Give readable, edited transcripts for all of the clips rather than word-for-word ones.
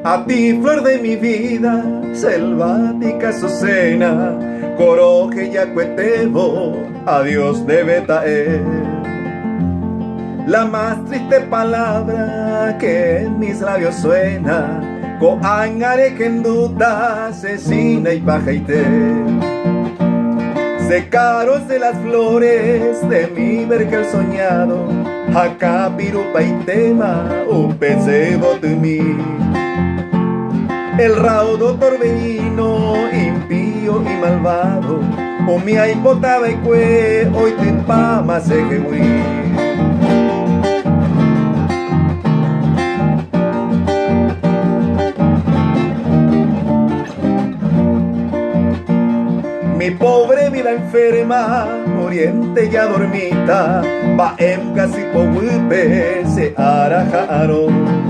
A ti, flor de mi vida, selvática Azucena, coroje y acuetebo, adiós debe traer. La más triste palabra que en mis labios suena, coangare que en duda, asesina y pajaite. Secaros de las flores de mi vergel soñado, acá pirupa y tema, un pesebo de mí. El raudo torbellino, impío y malvado, o mi aipotaba y cue, hoy te empama se que mi pobre vida enferma, oriente ya dormita, va en casi pohuipe se arajaron.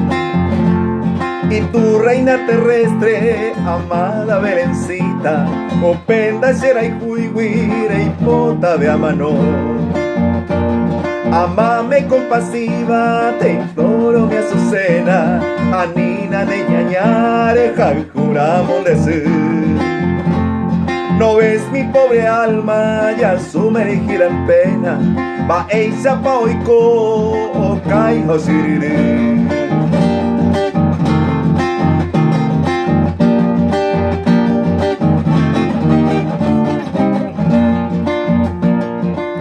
Y tu reina terrestre, amada Belencita, openda será y juiguire y pota de amano. Amame compasiva, te imploro mi Azucena, anina de ñañare, juramos decir. ¿No ves mi pobre alma ya sumergida en pena? Va eisa pa oiko, o caijo siriri.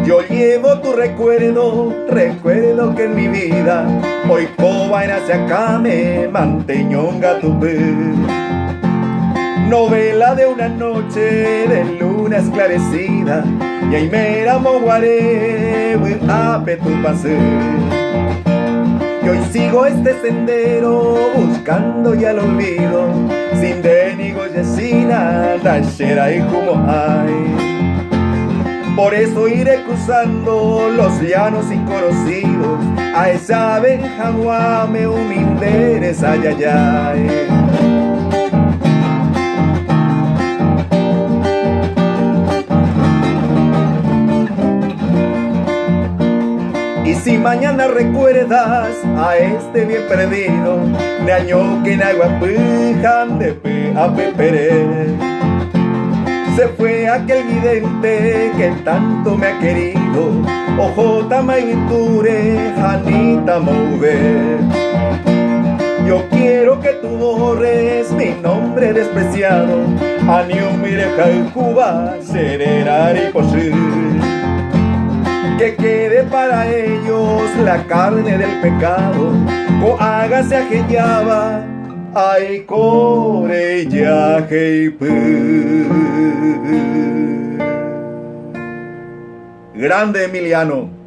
Yo llevo tu recuerdo que en mi vida hoy cobaina se acame, manteñonga tu vez. Novela de una noche de luna esclarecida, y ahí mera moguaré, ape tu pase. Y hoy sigo este sendero buscando ya el olvido, sin denigo yesina, tachera y como hay. Por eso iré cruzando los llanos inconocidos, a esa benjaguame humilderes ayayay. Y si mañana recuerdas a este bien perdido, de año que en agua pujan de pe a peperé. Se fue aquel vidente que tanto me ha querido, ojota maiture, janita mouve. Yo quiero que tú borres mi nombre despreciado, aniumireja en Cuba, sererar y posir. Que quede para ellos la carne del pecado, o hágase ajeñaba, ay core ya grande Emiliano.